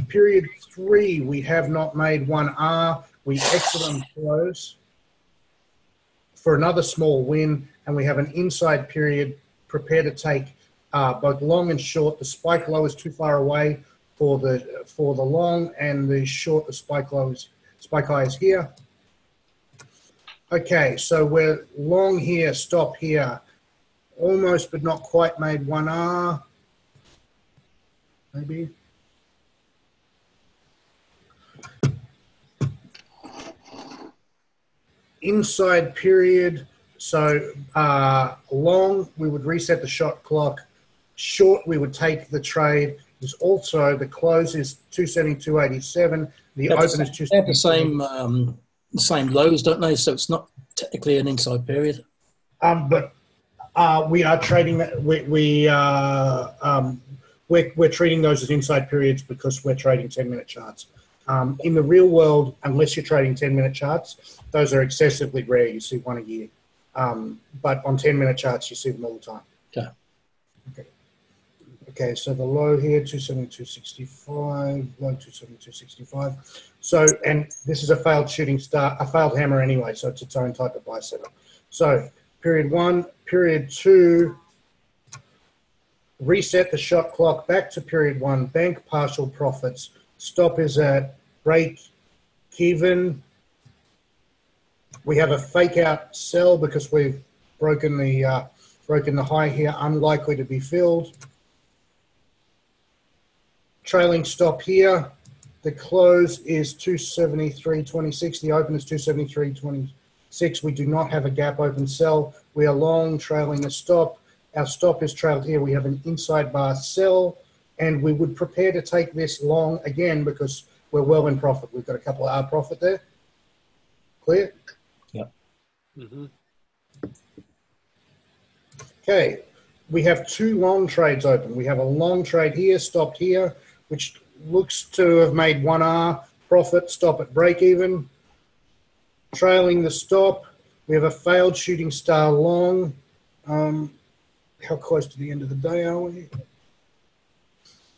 Period 3, we have not made 1R. We exit on close for another small win, and we have an inside period. Prepare to take both long and short. The spike low is too far away for the long, and the short, the spike high is here. Okay, so we're long here, stop here, almost but not quite made 1R, maybe. Inside period, so long, we would reset the shot clock. Short, we would take the trade. There's also, the close is 272.87. The open is 272. They have the same lows, don't they? So it's not technically an inside period. But we are trading that. We're treating those as inside periods because we're trading 10-minute charts. In the real world, unless you're trading 10-minute charts, those are excessively rare. You see one a year. But on 10-minute charts, you see them all the time. Okay. Okay. Okay, so the low here, 272.65, low 272.65. So, and this is a failed shooting star, a failed hammer anyway, so it's its own type of buy setup. So, period 1, period 2, reset the shot clock back to period 1, bank partial profits. Stop is at break even. We have a fake out sell because we've broken the high here, unlikely to be filled. Trailing stop here. The close is 273.26. The open is 273.26. We do not have a gap open sell. We are long trailing the stop. Our stop is trailed here. We have an inside bar sell, and we would prepare to take this long again because we're well in profit. We've got a couple of R profit there. Clear? Yep. Mm-hmm. Okay, we have 2 long trades open. We have a long trade here, stopped here, which looks to have made 1R profit, stop at break even. Trailing the stop, we have a failed shooting star long. How close to the end of the day are we?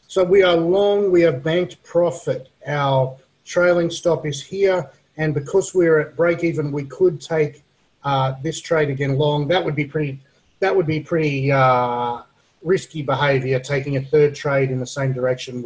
So we are long, we have banked profit. Our trailing stop is here, and because we're at break even, we could take this trade again long. That would be pretty risky behavior, taking a third trade in the same direction.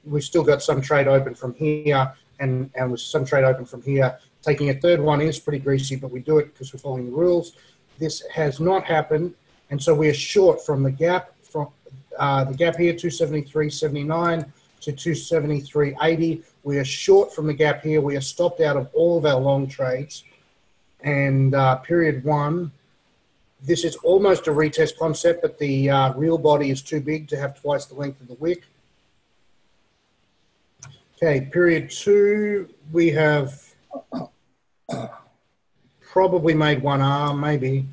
We've still got some trade open from here and with some trade open from here. Taking a third one is pretty greasy, but we do it because we're following the rules. This has not happened, and so we're short from the gap. From the gap here, 273.79 to 273.80. We are short from the gap here. We are stopped out of all of our long trades. And period 1, this is almost a retest concept, but the real body is too big to have twice the length of the wick. Okay, period 2, we have probably made 1R, maybe.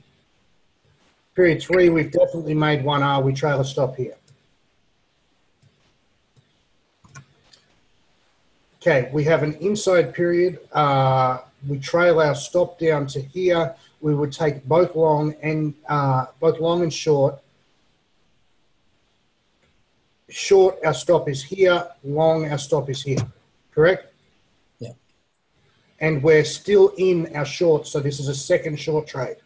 Period 3, we've definitely made 1R. We trail a stop here. Okay, we have an inside period. We trail our stop down to here. We would take both long and short. Short, our stop is here. Long, our stop is here. Correct? Yeah. And we're still in our short, so this is a second short trade.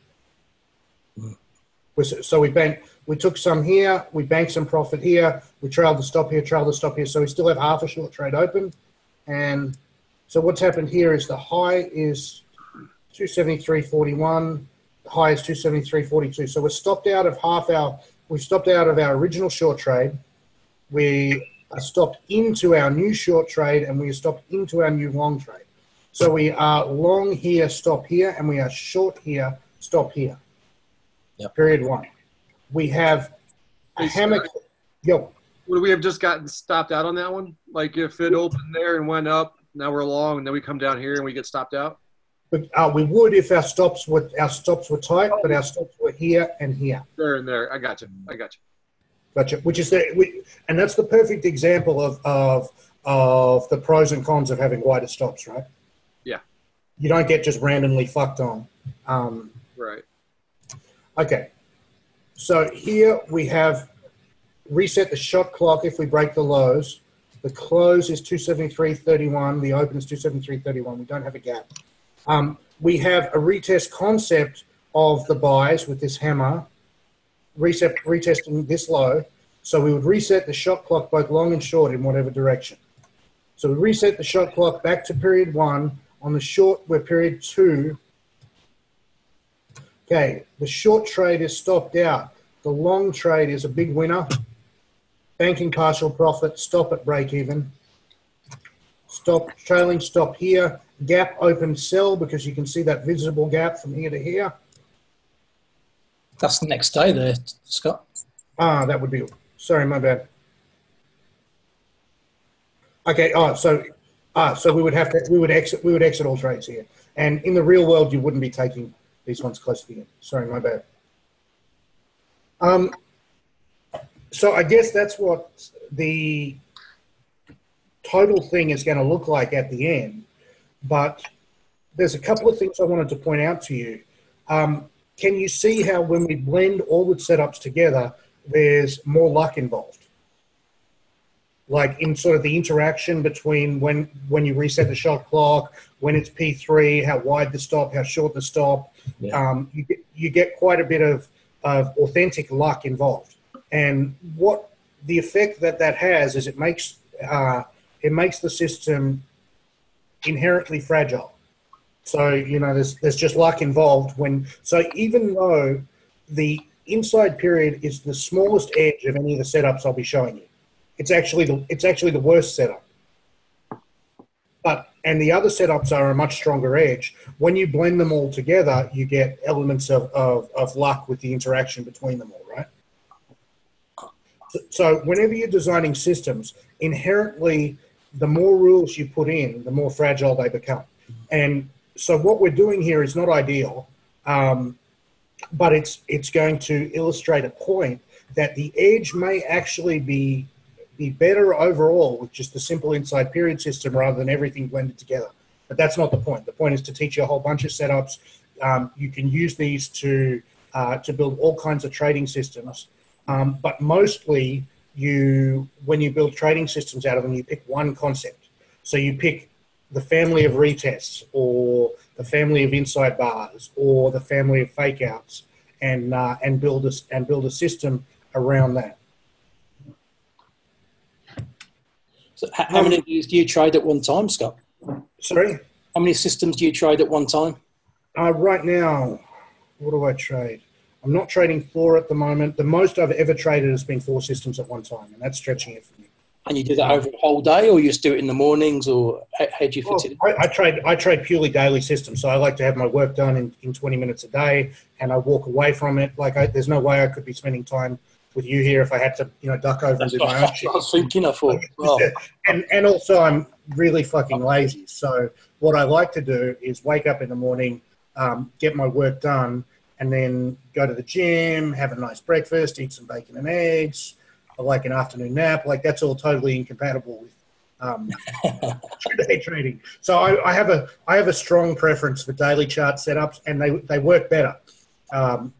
So we took some here, we banked some profit here, we trailed the stop here, so we still have half a short trade open. And so what's happened here is the high is 273.41, the high is 273.42. So we're stopped out of we've stopped out of our original short trade. We are stopped into our new short trade, and we are stopped into our new long trade. So we are long here, stop here, and we are short here, stop here. Yep. Period one. We have a Hey, hammock. Scott, Yo, would we have just gotten stopped out on that one? Like if it opened there and went up, now we're long, and then we come down here and we get stopped out? but we would if our stops were tight, but our stops were here and here. There and there. I got you. Gotcha. Which is and that's the perfect example of the pros and cons of having wider stops, right? Yeah. You don't get just randomly fucked on. Right. Okay. So here we have reset the shot clock if we break the lows. The close is 273.31. The open is 273.31. We don't have a gap. We have a retest concept of the buys with this hammer, retesting this low. So we would reset the shot clock both long and short in whatever direction. So we reset the shot clock back to period one. On the short, we're period two. Okay, the short trade is stopped out. The long trade is a big winner. Banking partial profit, stop at break even. Stop, trailing stop here. Gap open sell because you can see that visible gap from here to here. That's the next day there, Scott. That would be, sorry, my bad. Okay, so we would exit all trades here. And in the real world, you wouldn't be taking these ones close to the end. Sorry, my bad. So I guess that's what the total thing is going to look like at the end. But there's a couple of things I wanted to point out to you. Can you see how when we blend all the setups together, there's more luck involved? Like in sort of the interaction between when you reset the shot clock, when it's P3, how wide the stop, how short the stop. Yeah. You get quite a bit of authentic luck involved. And what the effect that has is it makes the system inherently fragile. So, you know, there's just luck involved so even though the inside period is the smallest edge of any of the setups I'll be showing you, it's actually the worst setup. And the other setups are a much stronger edge. When you blend them all together, you get elements of luck with the interaction between them all, right? So whenever you're designing systems, inherently, the more rules you put in, the more fragile they become. And so what we're doing here is not ideal, but it's going to illustrate a point that the edge may actually be better overall with just the simple inside period system rather than everything blended together. But that's not the point. The point is to teach you a whole bunch of setups. You can use these to build all kinds of trading systems. But mostly, when you build trading systems out of them, you pick one concept. So you pick the family of retests or the family of inside bars or the family of fake outs and build a system around that. So how many of these do you trade at one time, Scott? Sorry? How many systems do you trade at one time? Right now, what do I trade? I'm not trading 4 at the moment. The most I've ever traded has been 4 systems at one time, and that's stretching it for me. And you do that over a whole day, or you just do it in the mornings, or how do you fit it? I trade purely daily systems, so I like to have my work done in 20 minutes a day, and I walk away from it. There's no way I could be spending time with you here if I had to, duck over and do my own shit. I was thinking, I thought, well. And also I'm really fucking lazy. So what I like to do is wake up in the morning, get my work done, and then go to the gym, have a nice breakfast, eat some bacon and eggs. I like an afternoon nap. Like that's all totally incompatible with day trading. So I have a strong preference for daily chart setups, and they work better.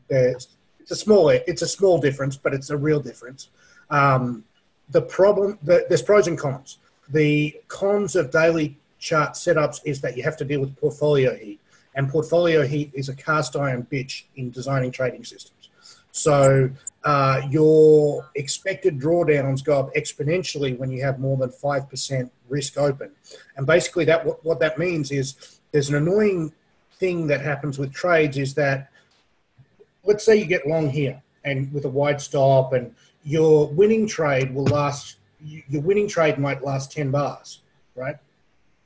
It's a small difference, but it's a real difference. The problem, there's pros and cons. The cons of daily chart setups is that you have to deal with portfolio heat, and portfolio heat is a cast iron bitch in designing trading systems. So your expected drawdowns go up exponentially when you have more than 5% risk open. And basically what that means is there's an annoying thing that happens with trades is that, let's say you get long here and with a wide stop, and your winning trade might last 10 bars, right?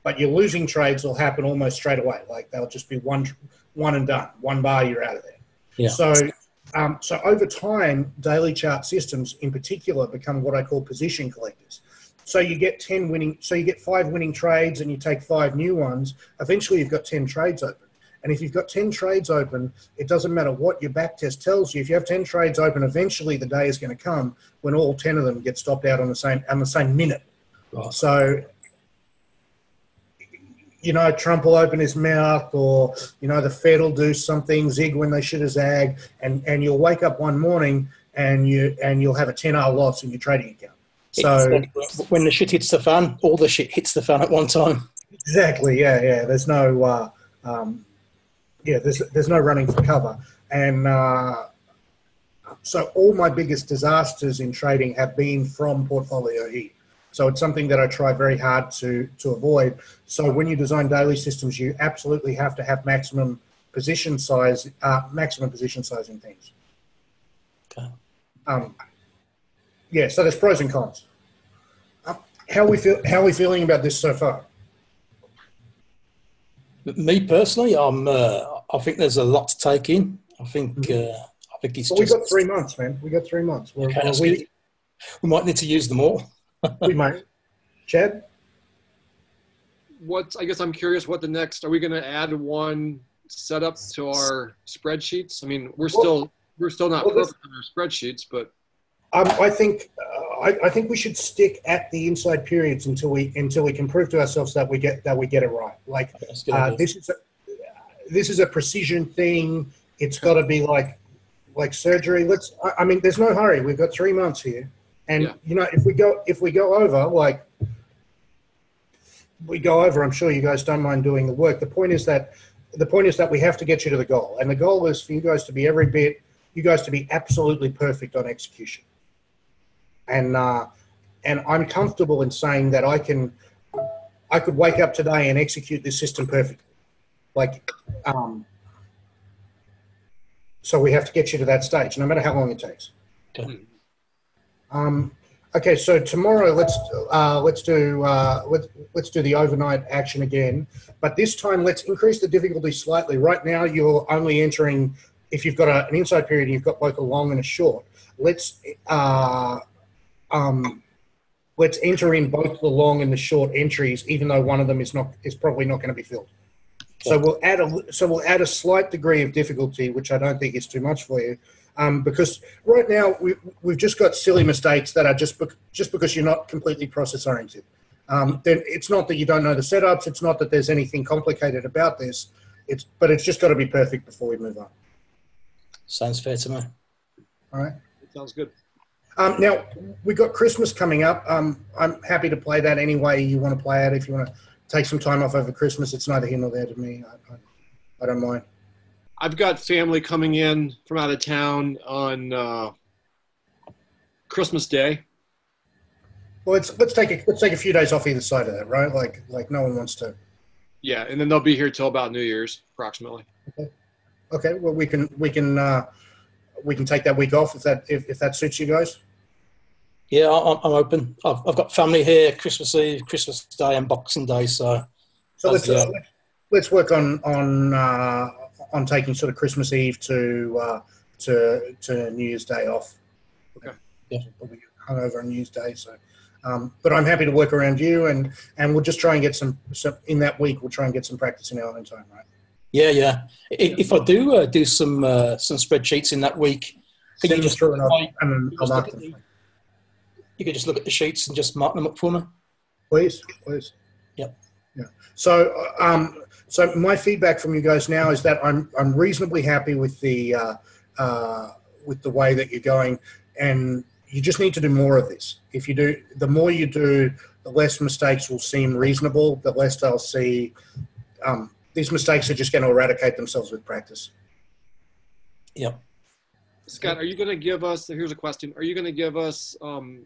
but your losing trades will happen almost straight away. Like they'll just be one and done. One bar, you're out of there. Yeah. So over time, daily chart systems in particular become what I call position collectors. So you get 5 winning trades and you take 5 new ones. Eventually you've got 10 trades open. And if you've got 10 trades open, it doesn't matter what your back test tells you. If you have 10 trades open, eventually the day is going to come when all 10 of them get stopped out on the same minute. Right. So, Trump will open his mouth, or, the Fed will do something, zig when they should have zag, and you'll wake up one morning and you'll have a 10-hour loss in your trading account. So when the shit hits the fan, all the shit hits the fan at one time. Exactly. Yeah. There's no, there's no running for cover. And so all my biggest disasters in trading have been from portfolio heat. So it's something that I try very hard to avoid. So when you design daily systems, you absolutely have to have maximum position size in things. Okay. So there's pros and cons. How are we feeling about this so far? Me personally, I think there's a lot to take in. I think it's. Well, we got 3 months, man. We got 3 months. We might need to use them all. We might. Chad? I guess I'm curious what the next, are we going to add one setup to our spreadsheets? I mean, we're still not perfect on our spreadsheets, but. I think we should stick at the inside periods until we can prove to ourselves that we get it right. Like this is a precision thing. It's got to be like surgery. There's no hurry. We've got 3 months here, and if we go over, I'm sure you guys don't mind doing the work. The point is that we have to get you to the goal, and the goal is for you guys to be absolutely perfect on execution. And I'm comfortable in saying that I could wake up today and execute this system perfectly. So we have to get you to that stage, no matter how long it takes. Okay. Okay, so tomorrow let's do the overnight action again, but this time let's increase the difficulty slightly. Right now you're only entering, if you've got an inside period and you've got both a long and a short. Let's enter in both the long and the short entries, even though one of them is probably not going to be filled. So we'll add a slight degree of difficulty, which I don't think is too much for you, because right now we've just got silly mistakes that are just because you're not completely process oriented. Then it's not that you don't know the setups. It's not that there's anything complicated about this. But it's just got to be perfect before we move on. Sounds fair to me. All right. Sounds good. Now, we've got Christmas coming up. I'm happy to play that any way you want to play it. If you want to take some time off over Christmas, it's neither here nor there to me. I don't mind. I've got family coming in from out of town on Christmas Day. Well, let's take a few days off either side of that, right? Like no one wants to. Yeah, and then they'll be here till about New Year's, approximately. Okay. Well, we can take that week off if that suits you guys. Yeah, I'm open. I've got family here, Christmas Eve, Christmas Day, and Boxing Day. So let's work on taking sort of Christmas Eve to New Year's Day off. Okay. Yeah. Probably hungover on New Year's Day. So, but I'm happy to work around you, and we'll just try and get some in that week. We'll try and get some practice in our own time, right? Yeah. If I do some spreadsheets in that week, send them through and I'll mark them. You could just look at the sheets and just mark them up for me. Please. Yep. Yeah. So my feedback from you guys now is that I'm reasonably happy with the way that you're going, and you just need to do more of this. If you do, the more you do, the less mistakes will seem reasonable. The less they'll see. These mistakes are just going to eradicate themselves with practice. Yep. Scott, are you going to give us, here's a question, are you going to give us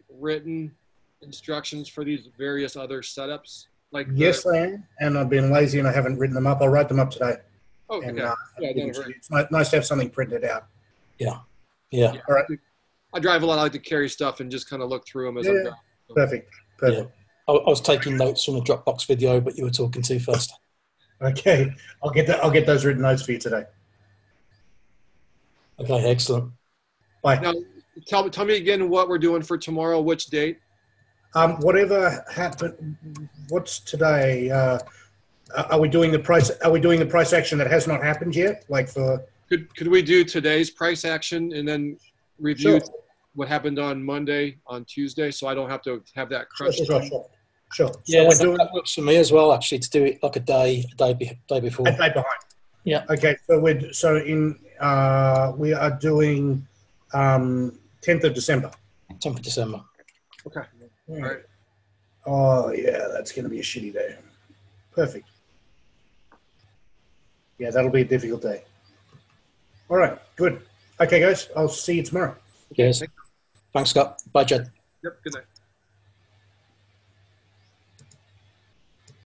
written instructions for these various other setups? Yes, I am, and I've been lazy and I haven't written them up. I'll write them up today. Oh, okay. It's nice to have something printed out. Yeah. All right. I drive a lot. I like to carry stuff and just kind of look through them as I'm driving. Perfect. Yeah. I was taking notes from the Dropbox video, but you were talking to first. Okay, I'll get those written notes for you today. Okay, excellent. Bye. Now, tell me again what we're doing for tomorrow. Which date? Whatever happened. What's today? Are we doing the price? Are we doing the price action that has not happened yet? Like for Could we do today's price action and then review Sure. what happened on Monday, on Tuesday, so I don't have to have that crunch time? Sure. Yeah, So we're doing that works for me as well. Actually, to do it like a day before. a day behind. Yeah. Okay. So we are doing 10th of December. 10th of December. Okay. All right. Oh yeah, that's going to be a shitty day. Perfect. Yeah, that'll be a difficult day. All right. Good. Okay, guys. I'll see you tomorrow. Yes. Thanks, Scott. Bye, Jed. Yep. Good night.